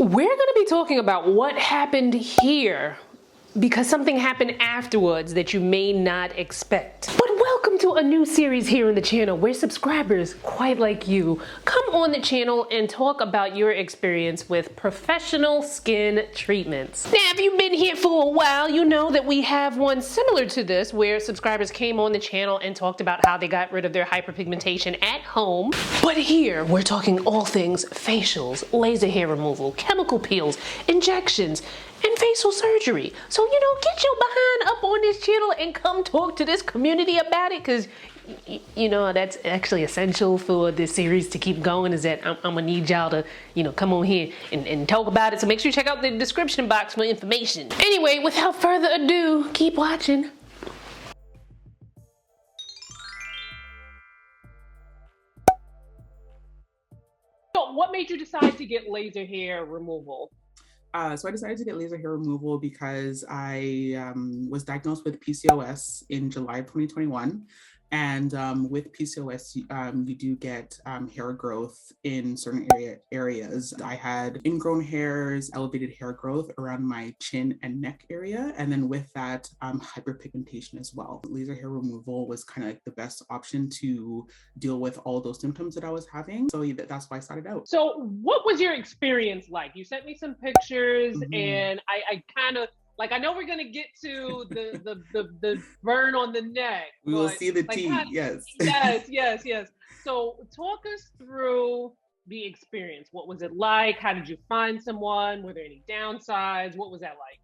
We're going to be talking about what happened here because something happened afterwards that you may not expect. But welcome to a new series here on the channel where subscribers quite like you come on the channel and talk about your experience with professional skin treatments. Now, if you've been here for a while, you know that we have one similar to this where subscribers came on the channel and talked about how they got rid of their hyperpigmentation at home. But here, we're talking all things facials, laser hair removal, chemical peels, injections, and facial surgery. So, get your behind up on this channel and come talk to this community about it, because that's actually essential for this series to keep going, is that I'm gonna need y'all to, come on here and talk about it. So make sure you check out the description box for information. Anyway, without further ado, keep watching. So what made you decide to get laser hair removal? So I decided to get laser hair removal because I was diagnosed with PCOS in July of 2021. And with PCOS, you do get hair growth in certain areas. I had ingrown hairs, elevated hair growth around my chin and neck area. And then with that, hyperpigmentation as well. Laser hair removal was kind of like the best option to deal with all of those symptoms that I was having. So that's why I started out. So what was your experience like? You sent me some pictures and I kind of, I know we're gonna get to the burn on the neck. We will see the tea. Yes. Yes. So talk us through the experience. What was it like? How did you find someone? Were there any downsides? What was that like?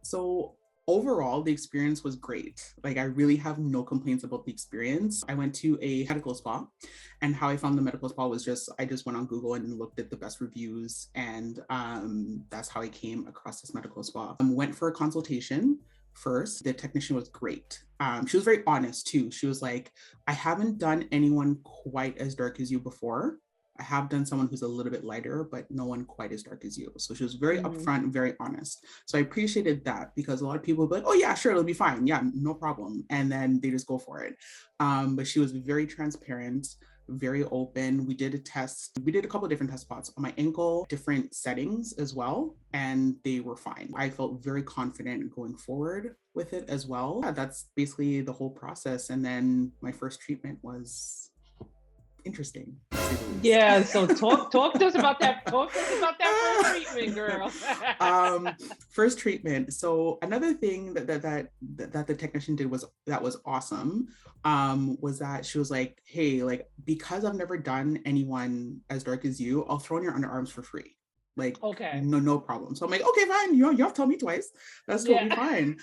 So overall, the experience was great. I really have no complaints about the experience. I went to a medical spa, and how I found the medical spa was I just went on Google and looked at the best reviews, and that's how I came across this medical spa. Went for a consultation first. The technician was great. She was very honest too. She was like, I haven't done anyone quite as dark as you before. I have done someone who's a little bit lighter, but no one quite as dark as you. So she was very upfront and very honest. So I appreciated that, because a lot of people would be like, oh yeah, sure, it'll be fine. Yeah, no problem. And then they just go for it. But she was very transparent, very open. We did a test. We did a couple of different test spots on my ankle, different settings as well, and they were fine. I felt very confident going forward with it as well. Yeah, that's basically the whole process. And then my first treatment was interesting. Yeah, so talk to us about that. Talk to us about that first treatment, girl. First treatment. So another thing that the technician did that was awesome. Was that she was like, hey, because I've never done anyone as dark as you, I'll throw in your underarms for free. Okay, no problem. So I'm like, okay, fine. You have to tell me twice. That's totally fine.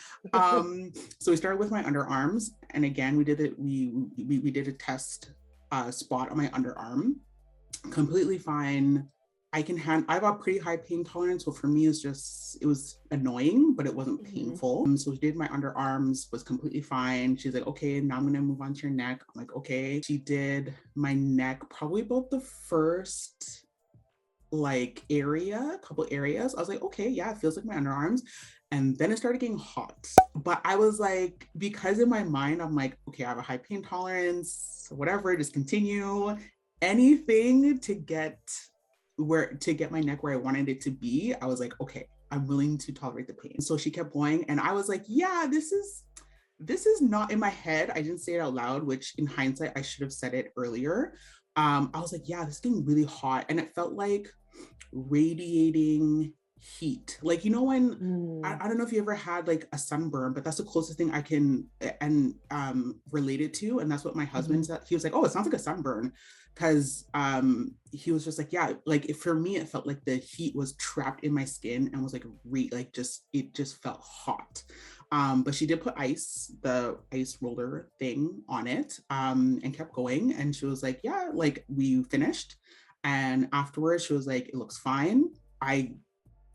So we started with my underarms, and again, we did it. We did a test spot on my underarm. Completely fine. I have a pretty high pain tolerance, so for me it was annoying, but it wasn't painful. So she did my underarms, was completely fine. She's like, okay, now I'm gonna move on to your neck. I'm like, okay. She did my neck, probably about the first couple areas. I was like, okay, yeah, it feels like my underarms. And then it started getting hot. But I was like, because in my mind, I'm like, okay, I have a high pain tolerance, whatever, just continue. Anything to get my neck where I wanted it to be. I was like, okay, I'm willing to tolerate the pain. So she kept going, and I was like, yeah, this is not in my head. I didn't say it out loud, which in hindsight, I should have said it earlier. I was like, yeah, this is getting really hot. And it felt like radiating heat. When I don't know if you ever had a sunburn, but that's the closest thing I can relate it to. And that's what my husband said. He was like, oh, it sounds like a sunburn. Because he was just like, yeah, for me, it felt like the heat was trapped in my skin and was it just felt hot. But she did put the ice roller thing on it, and kept going. And she was like, yeah, we finished. And afterwards she was like, it looks fine.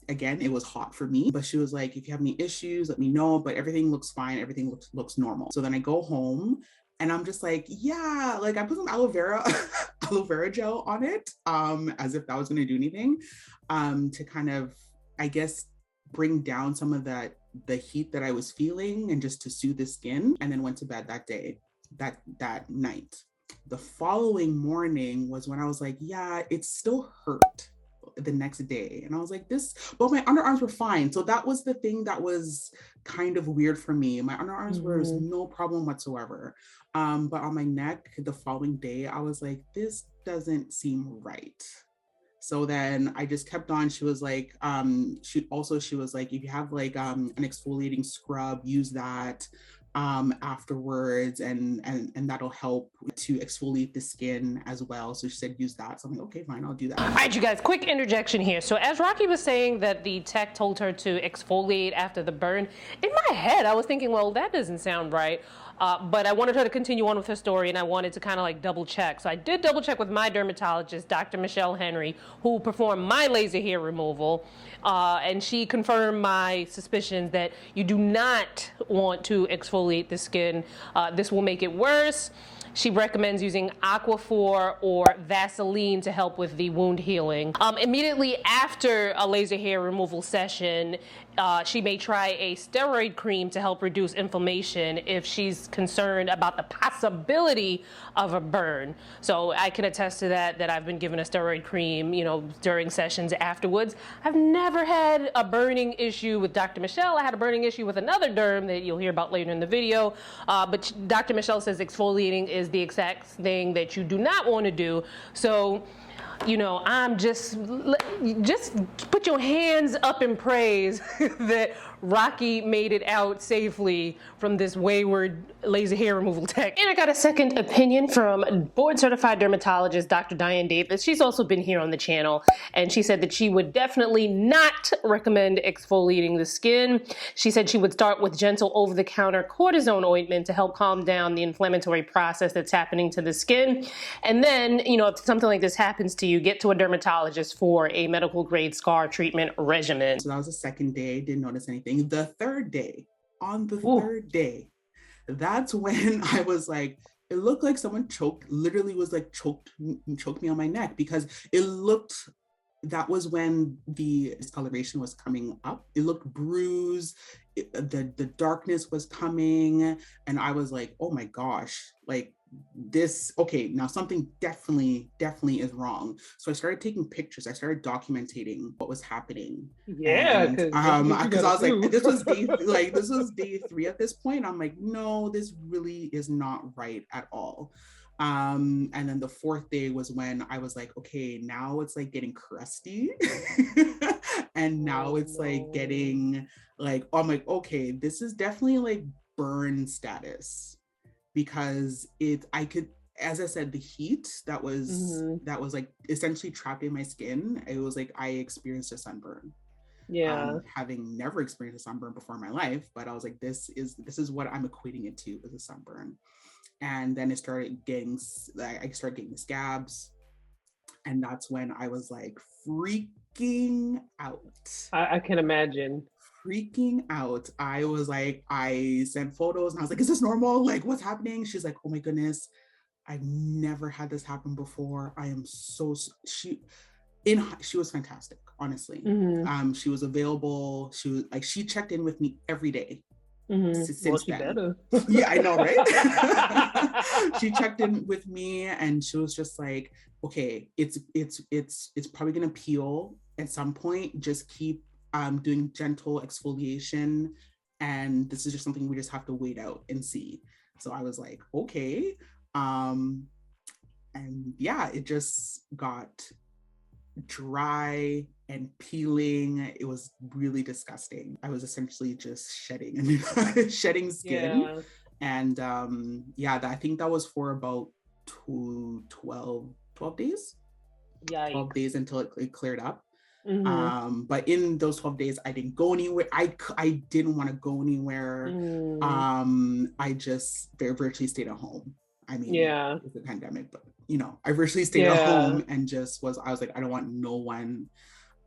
Again, it was hot for me, but she was like, if you have any issues, let me know, but everything looks fine. Everything looks normal. So then I go home and I'm just like, yeah, I put some aloe vera gel on it, as if that was going to do anything, to kind of, I guess, bring down some of the heat that I was feeling and just to soothe the skin, and then went to bed that night. The following morning was when I was like, yeah, it still hurt. the next day. And I was like, but my underarms were fine. So that was the thing that was kind of weird for me. My underarms were no problem whatsoever. But on my neck the following day, I was like, this doesn't seem right. So then I just kept on. She was like, she was like, if you have like an exfoliating scrub, use that afterwards, and that'll help to exfoliate the skin as well. So she said use that. So I'm like, okay, fine, I'll do that. All right, you guys, quick interjection here. So as Rocky was saying that the tech told her to exfoliate after the burn, in my head I was thinking, well, that doesn't sound right. But I wanted her to continue on with her story, and I wanted to kind of like double check. So I did double check with my dermatologist, Dr. Michelle Henry, who performed my laser hair removal. And she confirmed my suspicions that you do not want to exfoliate the skin. This will make it worse. She recommends using Aquaphor or Vaseline to help with the wound healing. Immediately after a laser hair removal session, she may try a steroid cream to help reduce inflammation if she's concerned about the possibility of a burn. So I can attest to that I've been given a steroid cream, you know, during sessions afterwards. I've never had a burning issue with Dr. Michelle. I had a burning issue with another derm that you'll hear about later in the video. But Dr. Michelle says exfoliating is the exact thing that you do not want to do. So, you know, I'm just put your hands up in praise that Rocky made it out safely from this wayward laser hair removal tech. And I got a second opinion from board certified dermatologist Dr. Dianne Davis. She's also been here on the channel, and she said that she would definitely not recommend exfoliating the skin. She said she would start with gentle over-the-counter cortisone ointment to help calm down the inflammatory process that's happening to the skin. And then, you know, if something like this happens to you, get to a dermatologist for a medical grade scar treatment regimen. So that was the second day, didn't notice anything. The third day, third day, that's when I was like, it looked like someone literally was like choked me on my neck, because it looked, that was when the discoloration was coming up. It looked bruised, the darkness was coming, and I was like, oh my gosh, like this, okay, now something definitely is wrong. So I started taking pictures. I started documenting what was happening. Yeah, because I was like, this was day 3 at this point. I'm like, no, this really is not right at all. And then the 4th day was when I was like, okay, now it's like getting crusty. And now it's like getting like, I'm like, okay, this is definitely like burn status, because I could, as I said, the heat that was like essentially trapped in my skin, it was like I experienced a sunburn. Yeah. Having never experienced a sunburn before in my life, but I was like, this is what I'm equating it to, as a sunburn. And then I started getting the scabs, and that's when I was like freaking out. I can imagine. Freaking out. I was like, I sent photos and I was like, is this normal? Like, what's happening? She's like, oh my goodness, I've never had this happen before. I am so, she was fantastic, honestly. She was available. She checked in with me every day. Since then. Yeah, I know, right? She checked in with me and she was just like, okay, it's probably gonna peel at some point. Just keep doing gentle exfoliation, and this is just something we just have to wait out and see. So I was like, okay. And yeah, it just got dry and peeling. It was really disgusting. I was essentially just shedding skin. Yeah. And I think that was for about 12 days. Yikes. 12 days until it cleared up. But in those 12 days, I didn't go anywhere. I didn't want to go anywhere. I just virtually stayed at home. I mean, it was a pandemic, but you know, I virtually stayed at home and I was like, I don't want no one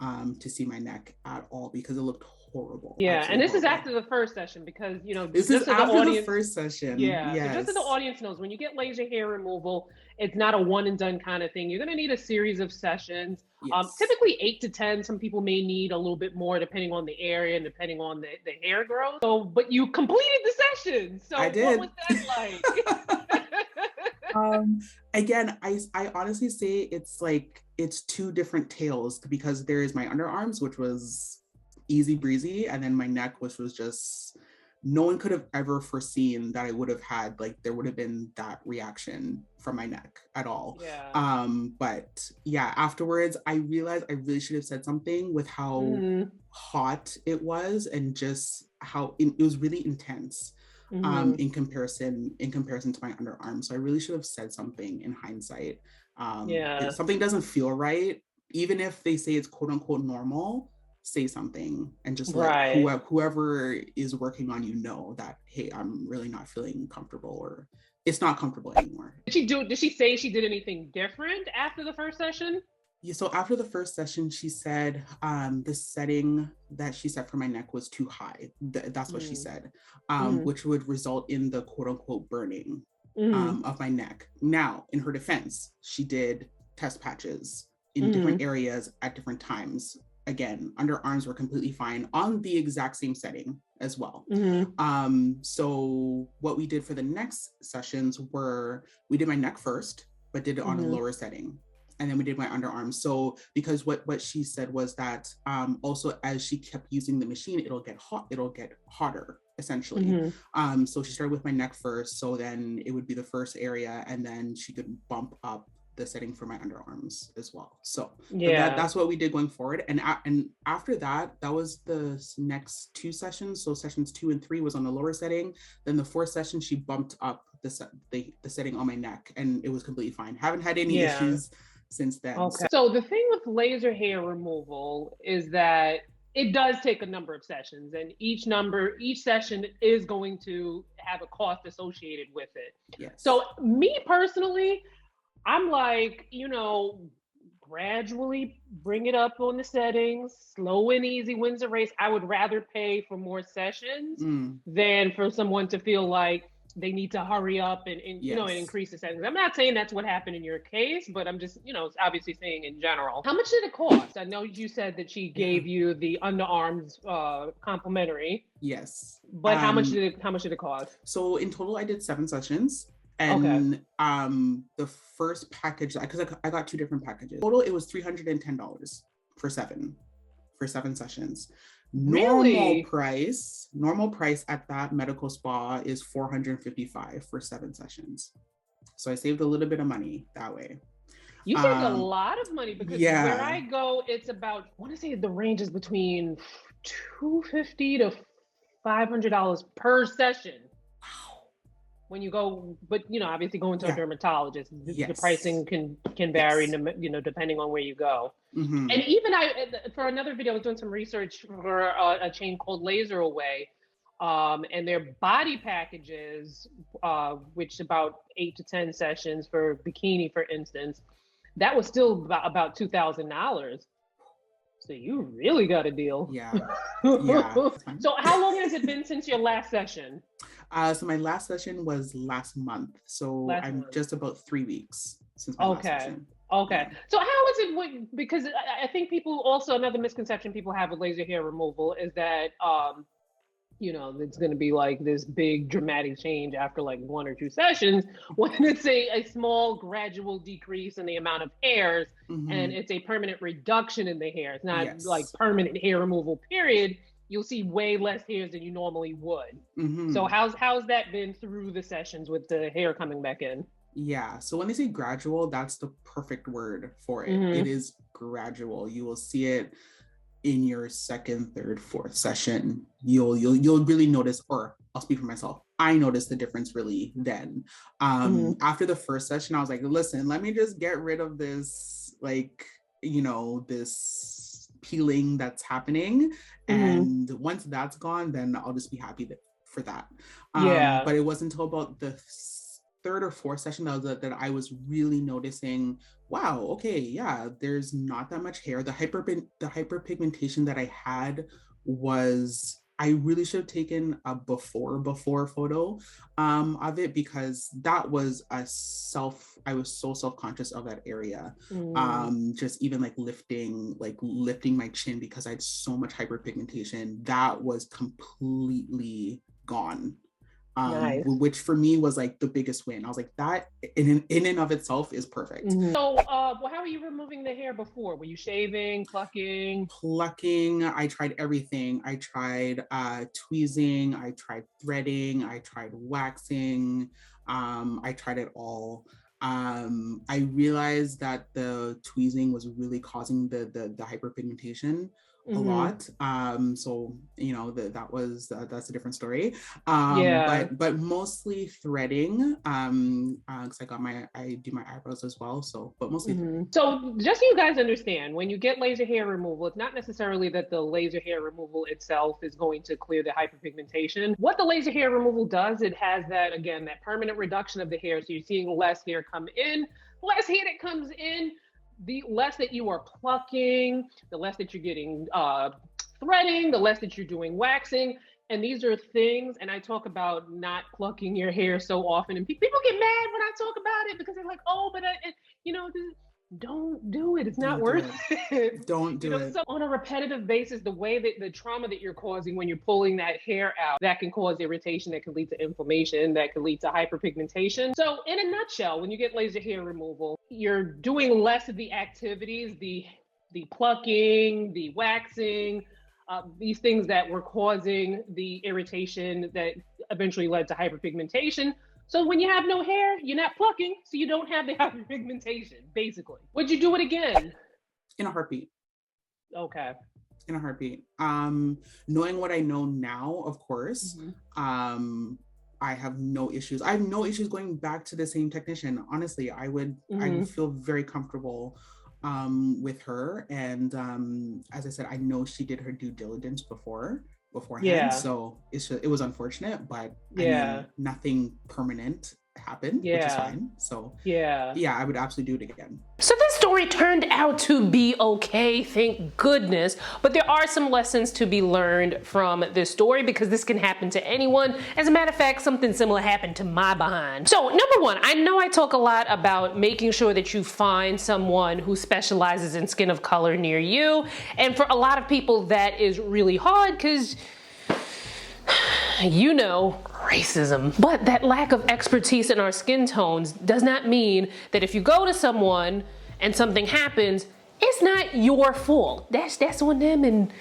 to see my neck at all, because it looked horrible. Yeah, and this is after the first session, because you know, this is after the first session. Yeah, yes. So just so the audience knows, when you get laser hair removal, it's not a one and done kind of thing. You're gonna need a series of sessions. Yes. Typically 8 to 10. Some people may need a little bit more depending on the area and depending on the hair growth. So, but you completed the session. So I did. What was that like? Again, I honestly say it's like it's two different tales, because there is my underarms, which was easy breezy, and then my neck, which was just, no one could have ever foreseen that I would have had, like, there would have been that reaction from my neck at all. Yeah. But yeah, afterwards I realized I really should have said something with how hot it was, and just how it was really intense in comparison to my underarm. So I really should have said something in hindsight. Yeah. If something doesn't feel right, even if they say it's quote unquote normal, say something, and just let Right. whoever is working on you know that, hey, I'm really not feeling comfortable, or it's not comfortable anymore. Did she say she did anything different after the first session? Yeah, so after the first session, she said the setting that she set for my neck was too high. That's what she said, which would result in the quote unquote burning of my neck. Now, in her defense, she did test patches in different areas at different times. Again, underarms were completely fine on the exact same setting as well. So what we did for the next sessions were, we did my neck first, but did it on a lower setting. And then we did my underarms. So because what she said was that also, as she kept using the machine, it'll get hotter essentially. So she started with my neck first, so then it would be the first area, and then she could bump up the setting for my underarms as well. So that's what we did going forward. And after that, that was the next two sessions. So sessions 2 and 3 was on the lower setting. Then the fourth session, she bumped up the setting on my neck, and it was completely fine. Haven't had any issues since then. Okay. So the thing with laser hair removal is that it does take a number of sessions, and each session is going to have a cost associated with it. Yes. So me personally, I'm like, gradually bring it up on the settings, slow and easy wins the race. I would rather pay for more sessions than for someone to feel like they need to hurry up and and increase the settings. I'm not saying that's what happened in your case, but I'm just, obviously saying in general. How much did it cost? I know you said that she gave you the underarms complimentary. Yes. But how much did it cost? So in total, I did 7 sessions. And the first package, because I got 2 different packages. Total, it was $310 for 7 sessions. Really? Normal price at that medical spa is $455 for 7 sessions. So I saved a little bit of money that way. You saved a lot of money, because where I go, it's about, I want to say the range is between $250 to $500 per session. When you go, but obviously going to a dermatologist, the pricing can vary, depending on where you go. And even for another video, I was doing some research for a chain called Laser Away, and their body packages, which about 8 to 10 sessions for bikini, for instance, that was still about $2,000. So you really got a deal. Yeah. So how long has it been since your last session? So my last session was last month. So I'm just about 3 weeks since my last session. Okay. So how is it, because I think people also, another misconception people have with laser hair removal is that, it's going to be like this big dramatic change after like 1 or 2 sessions, when it's a small gradual decrease in the amount of hairs, and it's a permanent reduction in the hair. It's not like permanent hair removal, period. You'll see way less hairs than you normally would. So how's that been through the sessions with the hair coming back in? Yeah, so when they say gradual, that's the perfect word for it. It is gradual. You will see it in your 2nd, 3rd, 4th session. You'll really notice, or I'll speak for myself, I noticed the difference really then. After the first session, I was like, listen, let me just get rid of this, this peeling that's happening. And once that's gone, then I'll just be happy for that. But it wasn't until about the 3rd or 4th session that I was really noticing, wow, okay, yeah, there's not that much hair. The hyperpigmentation that I had was, I really should have taken a before photo of it, because that was I was so self-conscious of that area. Just even like lifting my chin, because I had so much hyperpigmentation that was completely gone Nice. which for me was like the biggest win. I was like, that in and of itself is perfect. So, well, how are you removing the hair before? Were you shaving, plucking? Plucking, I tried everything. I tried tweezing, I tried threading, I tried waxing, I tried it all. I realized that the tweezing was really causing the hyperpigmentation a lot. So you know that's a different story. But mostly threading. Because I do my eyebrows as well. So but mostly threading. So just so you guys understand, when you get laser hair removal, it's not necessarily that the laser hair removal itself is going to clear the hyperpigmentation. What the laser hair removal does, it has that, again, that permanent reduction of the hair. So you're seeing less hair come in, less hair that comes in, the less that you are plucking, the less that you're getting threading, the less that you're doing waxing. And these are things, and I talk about not plucking your hair so often, and people get mad when I talk about it because they're like, oh, but don't do it. It's not worth it. Don't do it. So on a repetitive basis, the way that the trauma that you're causing when you're pulling that hair out, that can cause irritation, that can lead to inflammation, that can lead to hyperpigmentation. So in a nutshell, when you get laser hair removal, you're doing less of the activities, the plucking, the waxing, these things that were causing the irritation that eventually led to hyperpigmentation. So when you have no hair, you're not plucking, so you don't have the hyperpigmentation, basically. Would you do it again? In a heartbeat. Okay. In a heartbeat. Knowing what I know now, of course, I have no issues. I have no issues going back to the same technician. Honestly, I would feel very comfortable with her. And as I said, I know she did her due diligence beforehand. So it was unfortunate, but I mean, nothing permanent happened, which is fine. So I would absolutely do it again. So this story turned out to be okay, thank goodness, but there are some lessons to be learned from this story because this can happen to anyone. As a matter of fact, something similar happened to my behind. So number one, I know I talk a lot about making sure that you find someone who specializes in skin of color near you, and for a lot of people that is really hard because you know, racism. But that lack of expertise in our skin tones does not mean that if you go to someone and something happens, it's not your fault. That's on them and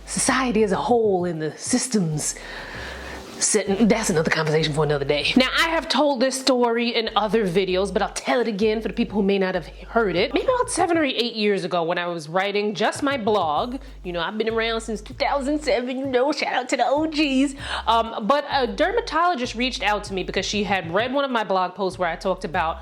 society as a whole and the systems. That's another conversation for another day. Now, I have told this story in other videos, but I'll tell it again for the people who may not have heard it. Maybe about 7 or 8 years ago when I was writing just my blog. You know, I've been around since 2007, you know, shout out to the OGs. But a dermatologist reached out to me because she had read one of my blog posts where I talked about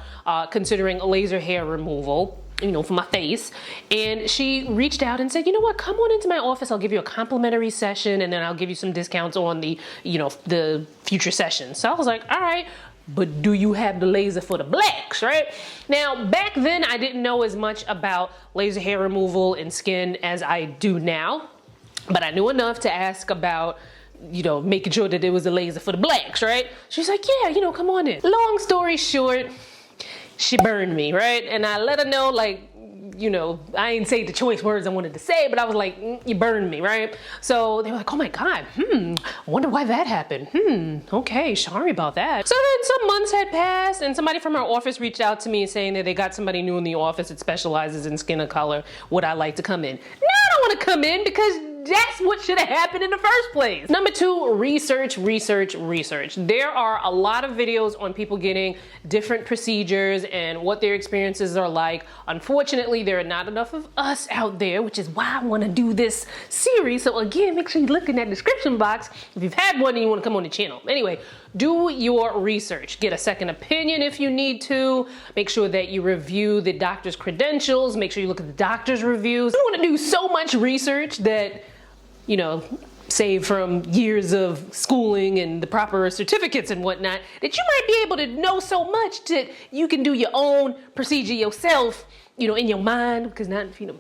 considering laser hair removal, you know, for my face. And she reached out and said, you know what, come on into my office. I'll give you a complimentary session and then I'll give you some discounts on the, you know, the future sessions. So I was like, all right, but do you have the laser for the blacks, right? Now, back then I didn't know as much about laser hair removal and skin as I do now, but I knew enough to ask about, you know, making sure that it was a laser for the blacks, right? She's like, yeah, you know, come on in. Long story short, she burned me, right? And I let her know, like, you know, I didn't say the choice words I wanted to say, but I was like, you burned me, right? So they were like, oh my God, I wonder why that happened. Okay, sorry about that. So then some months had passed and somebody from our office reached out to me saying that they got somebody new in the office that specializes in skin of color. Would I like to come in? No, I don't want to come in because that's what should have happened in the first place. Number two, research. There are a lot of videos on people getting different procedures and what their experiences are like. Unfortunately, there are not enough of us out there, which is why I want to do this series. So again, make sure you look in that description box if you've had one and you want to come on the channel. Anyway, do your research. Get a second opinion if you need to. Make sure that you review the doctor's credentials. Make sure you look at the doctor's reviews. You want to do so much research that, you know, save from years of schooling and the proper certificates and whatnot, that you might be able to know so much that you can do your own procedure yourself, you know, in your mind, because not, you know,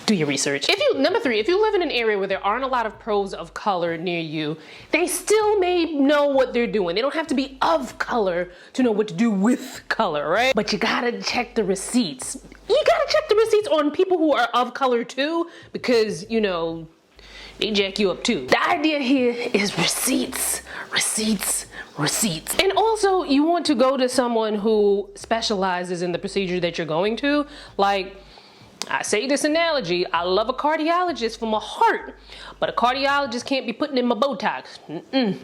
do your research. Number three, if you live in an area where there aren't a lot of pros of color near you, they still may know what they're doing. They don't have to be of color to know what to do with color, right? But you gotta check the receipts. You gotta check the receipts on people who are of color too, because, you know, they jack you up too. The idea here is receipts. receipts. And also, you want to go to someone who specializes in the procedure that you're going to. Like, I say this analogy, I love a cardiologist for my heart, but a cardiologist can't be putting in my Botox.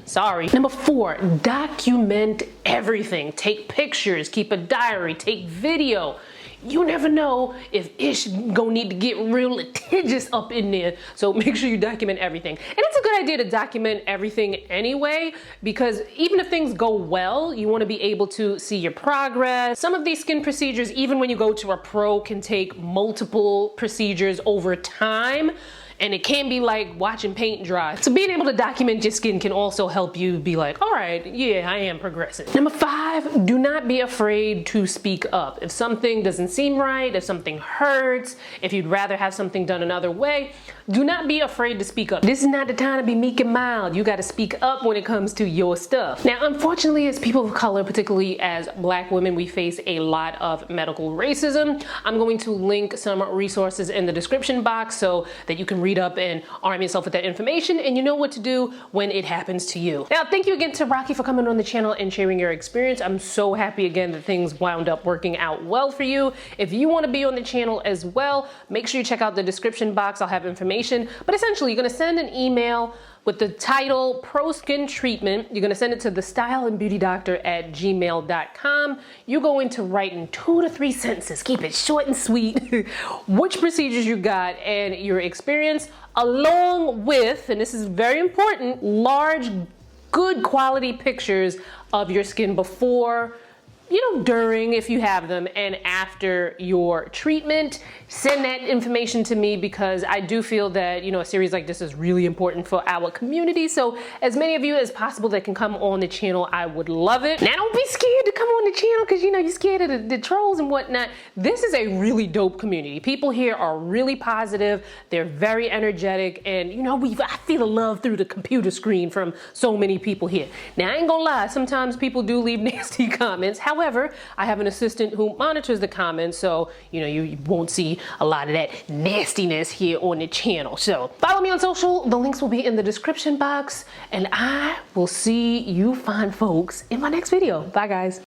Sorry. Number 4, document everything. Take pictures, keep a diary, take video. You never know if Ish gonna need to get real litigious up in there, so make sure you document everything. And it's a good idea to document everything anyway, because even if things go well, you wanna be able to see your progress. Some of these skin procedures, even when you go to a pro, can take multiple procedures over time. And it can be like watching paint dry. So being able to document your skin can also help you be like, all right, yeah, I am progressing. Number 5, do not be afraid to speak up. If something doesn't seem right, if something hurts, if you'd rather have something done another way, do not be afraid to speak up. This is not the time to be meek and mild. You gotta speak up when it comes to your stuff. Now, unfortunately, as people of color, particularly as Black women, we face a lot of medical racism. I'm going to link some resources in the description box so that you can read up and arm yourself with that information, and you know what to do when it happens to you. Now, thank you again to Rocky for coming on the channel and sharing your experience. I'm so happy again that things wound up working out well for you. If you want to be on the channel as well, make sure you check out the description box. I'll have information. But essentially, you're going to send an email with the title Pro Skin Treatment. You're gonna send it to thestyleandbeautydoctor@gmail.com. You're going to write in 2 to 3 sentences, keep it short and sweet, which procedures you got and your experience, along with, and this is very important, large, good quality pictures of your skin before, during, if you have them, and after your treatment. Send that information to me because I do feel that, a series like this is really important for our community. So as many of you as possible that can come on the channel, I would love it. Now, don't be scared to come on the channel because, you're scared of the trolls and whatnot. This is a really dope community. People here are really positive. They're very energetic. And, I feel the love through the computer screen from so many people here. Now, I ain't gonna lie. Sometimes people do leave nasty comments. However, I have an assistant who monitors the comments, so you won't see a lot of that nastiness here on the channel. So follow me on social. The links will be in the description box, and I will see you fine folks in my next video. Bye, guys.